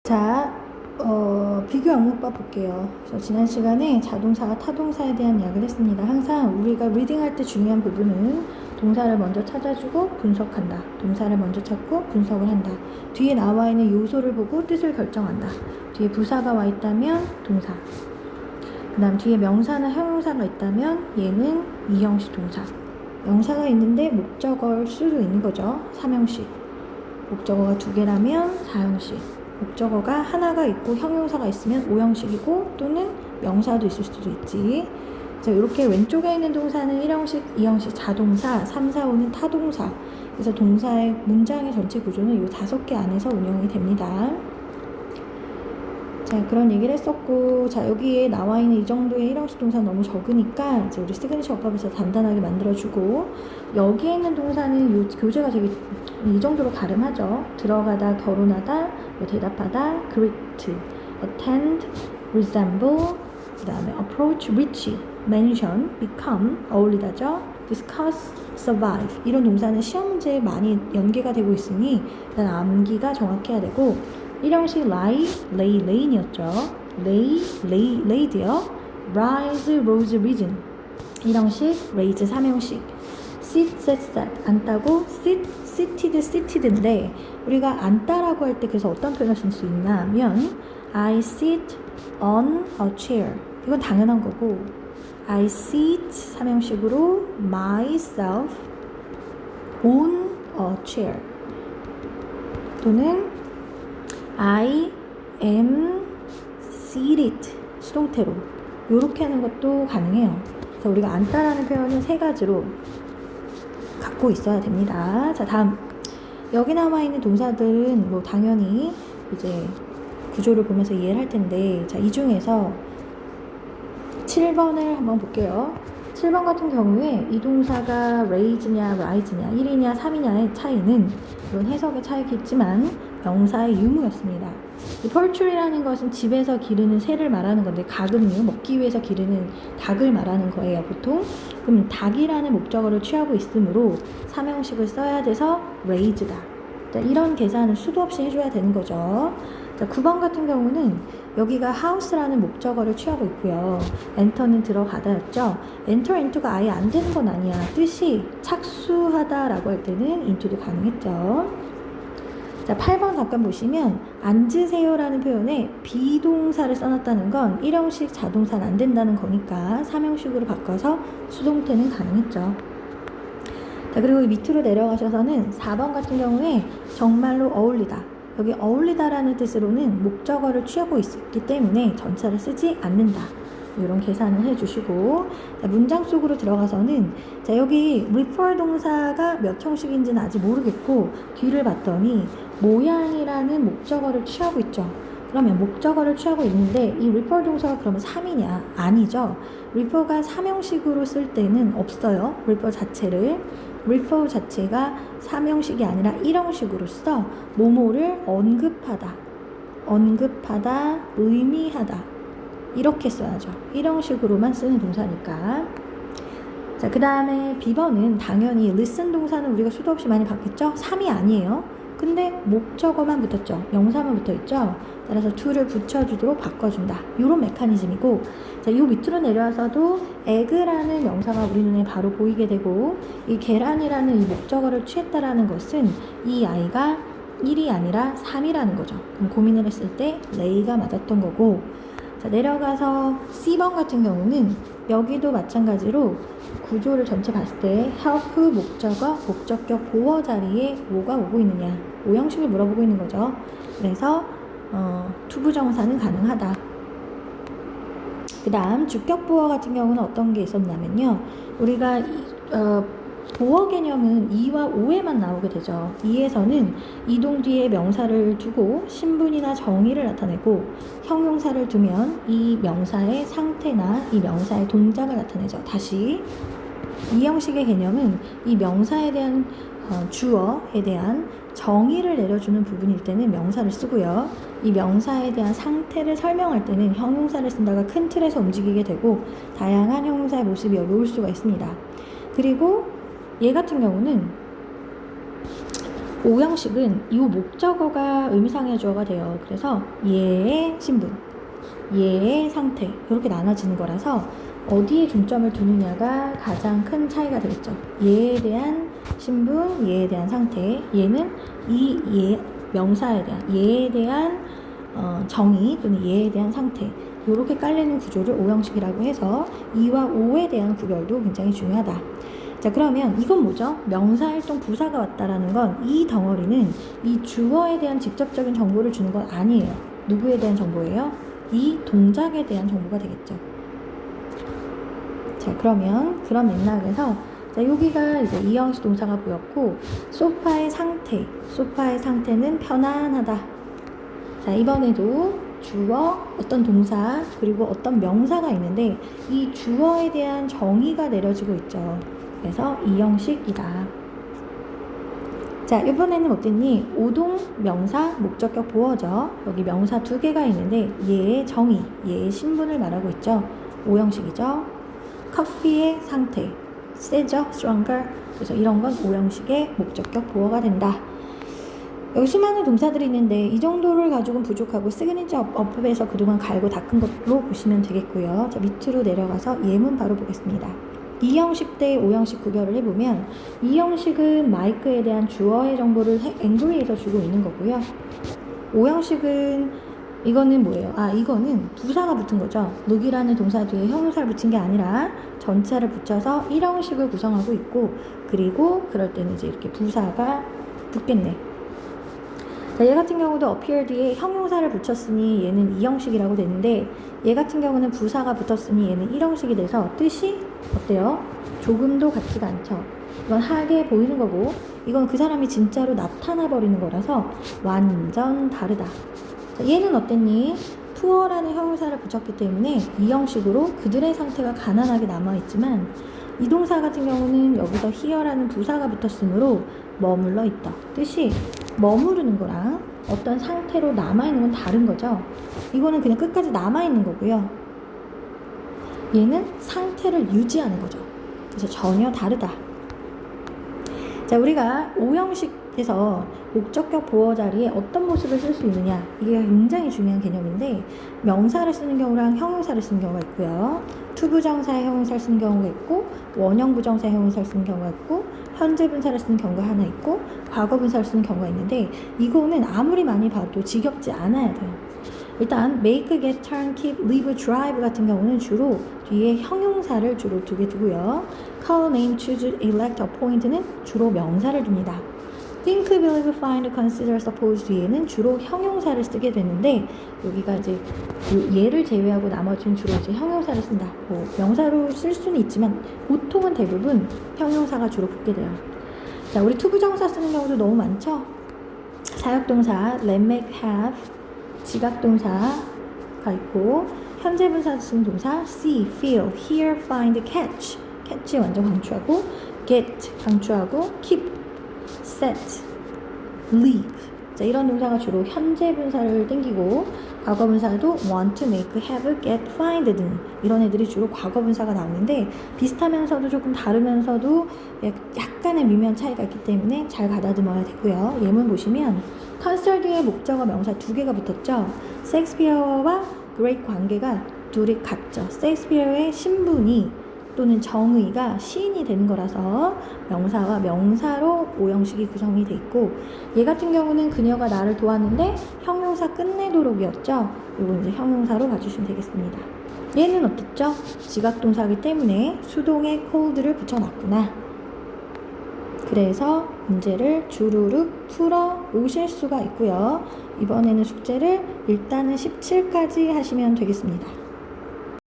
자, 비교 항목법 볼게요. 그래서 지난 시간에 자동사와 타동사에 대한 이야기를 했습니다. 항상 우리가 리딩할 때 중요한 부분은 동사를 먼저 찾아주고 분석한다. 동사를 먼저 찾고 분석을 한다. 뒤에 나와 있는 요소를 보고 뜻을 결정한다. 뒤에 부사가 와 있다면 동사. 그 다음 뒤에 명사나 형용사가 있다면 얘는 이형식 동사. 명사가 있는데 목적어일 수도 있는 거죠. 3형식. 목적어가 2개라면 4형식. 목적어가 하나가 있고 형용사가 있으면 5형식이고 또는 명사도 있을 수도 있지. 자, 이렇게 왼쪽에 있는 동사는 1형식, 2형식 자동사, 3, 4, 5는 타동사. 그래서 동사의 문장의 전체 구조는 이 5개 안에서 운영이 됩니다. 자, 그런 얘기를 했었고, 자, 여기에 나와 있는 이 정도의 1형식 동사는 너무 적으니까 이제 우리 시그니처 어법에서 단단하게 만들어주고, 여기에 있는 동사는 요 교재가 되게 이 정도로 가름하죠. 들어가다, 결혼하다, 대답하다, greet, attend, resemble, 그 다음에 approach, reach, mention, become, 어울리다죠. discuss, survive 이런 동사는 시험 문제에 많이 연계가 되고 있으니 일단 암기가 정확해야 되고, 1형식 lie, lay, lay인이었죠. lay, laid요. rise, rose, risen. 1형식 raise, 3형식 sit, sat, sat. 앉다고 sit, seated, seated인데 우리가 앉다라고 할 때 그래서 어떤 표현을 쓸 수 있나 하면 I sit on a chair. 이건 당연한 거고, I sit 3형식으로 myself on a chair. 또는 I am seated 수동태로 이렇게 하는 것도 가능해요. 그래서 우리가 앉다라는 표현은 3가지로 갖고 있어야 됩니다. 자, 다음 여기 나와 있는 동사들은 뭐 당연히 이제 구조를 보면서 이해를 할 텐데, 자, 이 중에서 7번을 한번 볼게요. 7번 같은 경우에 이 동사가 raise냐 rise냐 1이냐 3이냐의 차이는 물론 해석의 차이겠지만 명사의 유무였습니다. 이 poultry라는 것은 집에서 기르는 새를 말하는 건데, 가금류, 먹기 위해서 기르는 닭을 말하는 거예요, 보통. 그럼 닭이라는 목적어를 취하고 있으므로 3형식을 써야 돼서 raise다. 자, 이런 계산을 수도 없이 해줘야 되는 거죠. 자, 9번 같은 경우는 여기가 house라는 목적어를 취하고 있고요. enter는 들어가다였죠. enter into가 아예 안 되는 건 아니야. 뜻이 착수하다라고 할 때는 into도 가능했죠. 자, 8번 잠깐 보시면 앉으세요라는 표현에 비동사를 써놨다는 건 1형식 자동사는 안 된다는 거니까 3형식으로 바꿔서 수동태는 가능했죠. 자, 그리고 밑으로 내려가셔서는 4번 같은 경우에 정말로 어울리다. 여기 어울리다라는 뜻으로는 목적어를 취하고 있기 때문에 전치사를 쓰지 않는다. 이런 계산을 해주시고, 자, 문장 속으로 들어가서는 자, 여기 refer 동사가 몇 형식인지는 아직 모르겠고 뒤를 봤더니 모양이라는 목적어를 취하고 있죠. 그러면 목적어를 취하고 있는데 이 refer 동사가 그러면 3이냐? 아니죠. refer가 3형식으로 쓸 때는 없어요. refer 자체를. refer 자체가 3형식이 아니라 1형식으로 써 뭐뭐를 언급하다, 의미하다 이렇게 써야죠. 1형식으로만 쓰는 동사니까. 자, 그 다음에 B번은 당연히 listen 동사는 우리가 수도 없이 많이 봤겠죠? 3이 아니에요. 근데 목적어만 붙었죠. 명사만 붙어있죠. 따라서 to를 붙여주도록 바꿔준다. 이런 메커니즘이고, 자, 이 밑으로 내려와서도 egg라는 명사가 우리 눈에 바로 보이게 되고, 이 계란이라는 이 목적어를 취했다라는 것은 이 아이가 1이 아니라 3이라는 거죠. 그럼 고민을 했을 때 lay가 맞았던 거고, 자, 내려가서 C번 같은 경우는 여기도 마찬가지로 구조를 전체 봤을 때 help 목적어, 목적격 보어 자리에 뭐가 오고 있느냐 5형식을 물어보고 있는 거죠. 그래서 투부정사는 가능하다. 그 다음 주격 보어 같은 경우는 어떤 게 있었냐면요, 우리가 보어 개념은 2와 5에만 나오게 되죠. 2에서는 이동 뒤에 명사를 두고 신분이나 정의를 나타내고, 형용사를 두면 이 명사의 상태나 이 명사의 동작을 나타내죠. 다시 이 형식의 개념은 이 명사에 대한 주어에 대한 정의를 내려주는 부분일 때는 명사를 쓰고요. 이 명사에 대한 상태를 설명할 때는 형용사를 쓴다가 큰 틀에서 움직이게 되고, 다양한 형용사의 모습이 여기 올 수가 있습니다. 그리고 얘 같은 경우는 오형식은 이 목적어가 의미상의 주어가 돼요. 그래서 얘의 신분, 얘의 상태 이렇게 나눠지는 거라서 어디에 중점을 두느냐가 가장 큰 차이가 되겠죠. 얘에 대한 신분, 얘에 대한 상태, 얘는 얘 명사에 대한, 얘에 대한 정의 또는 얘에 대한 상태 이렇게 깔리는 구조를 오형식이라고 해서 이와 오에 대한 구별도 굉장히 중요하다. 자, 그러면 이건 뭐죠? 명사활동 부사가 왔다라는 건 이 덩어리는 이 주어에 대한 직접적인 정보를 주는 건 아니에요. 누구에 대한 정보예요? 이 동작에 대한 정보가 되겠죠. 자, 그러면 그런 맥락에서 자, 여기가 이제 이형식 동사가 보였고 소파의 상태는 편안하다. 자, 이번에도 주어, 어떤 동사, 그리고 어떤 명사가 있는데 이 주어에 대한 정의가 내려지고 있죠. 그래서 이형식이다. 자, 이번에는 어땠니? 오동, 명사, 목적격, 보어죠. 여기 명사 2개가 있는데 얘의 정의, 얘의 신분을 말하고 있죠. 오형식이죠. 커피의 상태, 세죠, stronger. 그래서 이런 건 오형식의 목적격, 보어가 된다. 여기 수많은 동사들이 있는데 이 정도를 가지고는 부족하고 시그니처 어법에서 그동안 갈고 닦은 것로 보시면 되겠고요. 자, 밑으로 내려가서 예문 바로 보겠습니다. 이형식 대 오형식 구별을 해보면 이형식은 마이크에 대한 주어의 정보를 angry에서 주고 있는 거고요. 오형식은 이거는 뭐예요? 이거는 부사가 붙은 거죠. look이라는 동사 뒤에 형용사를 붙인 게 아니라 전치사를 붙여서 일형식을 구성하고 있고 그리고 그럴 때는 이제 이렇게 부사가 붙겠네. 자, 얘 같은 경우도 appear 뒤에 형용사를 붙였으니 얘는 이형식이라고 되는데 얘 같은 경우는 부사가 붙었으니 얘는 일형식이 돼서 뜻이 어때요? 조금도 같지가 않죠. 이건 하게 보이는 거고 이건 그 사람이 진짜로 나타나 버리는 거라서 완전 다르다. 자, 얘는 어땠니? poor라는 형용사를 붙였기 때문에 이형식으로 그들의 상태가 가난하게 남아있지만 이 동사 같은 경우는 여기서 here라는 부사가 붙었으므로 머물러 있다. 뜻이 머무르는 거랑 어떤 상태로 남아있는 건 다른 거죠. 이거는 그냥 끝까지 남아있는 거고요. 얘는 상태를 유지하는 거죠. 그래서 전혀 다르다. 자, 우리가 오형식에서 목적격 보어 자리에 어떤 모습을 쓸 수 있느냐 이게 굉장히 중요한 개념인데 명사를 쓰는 경우랑 형용사를 쓰는 경우가 있고요. 투부정사의 형용사를 쓰는 경우가 있고 원형 부정사의 형용사를 쓰는 경우가 있고 현재 분사를 쓰는 경우가 하나 있고 과거 분사를 쓰는 경우가 있는데 이거는 아무리 많이 봐도 지겹지 않아야 돼요. 일단 make, get, turn, keep, leave, drive 같은 경우는 주로 뒤에 형용사를 주로 2개 두고요. call, name, choose, elect, appoint는 주로 명사를 둡니다. think, believe, find, consider, suppose 뒤에는 주로 형용사를 쓰게 되는데 여기가 이제 얘를 제외하고 나머지는 주로 이제 형용사를 쓴다. 뭐 명사로 쓸 수는 있지만 보통은 대부분 형용사가 주로 붙게 돼요. 자, 우리 투부정사 쓰는 경우도 너무 많죠. 사역동사 let, make, have, 지각동사가 있고 현재 분사 쓰는 동사 see, feel, hear, find, catch. catch 완전 강추하고 get 강추하고 keep, set, leave. 자, 이런 동사가 주로 현재 분사를 땡기고 과거 분사도 want to, make, have, get, find 등 이런 애들이 주로 과거 분사가 나오는데 비슷하면서도 조금 다르면서도 약간의 미묘한 차이가 있기 때문에 잘 가다듬어야 되고요. 예문 보시면 컨설 뒤에 목적어 명사 2개가 붙었죠. 셰익스피어와 그레이트 관계가 둘이 같죠. 셰익스피어의 신분이 또는 정의가 시인이 되는 거라서 명사와 명사로 오형식이 구성이 돼 있고 얘 같은 경우는 그녀가 나를 도왔는데 형용사 끝내도록이었죠. 이건 이제 형용사로 봐주시면 되겠습니다. 얘는 어떻죠? 지각동사이기 때문에 수동에 cold를 붙여놨구나. 그래서 문제를 주르륵 풀어 오실 수가 있고요. 이번에는 숙제를 일단은 17까지 하시면 되겠습니다.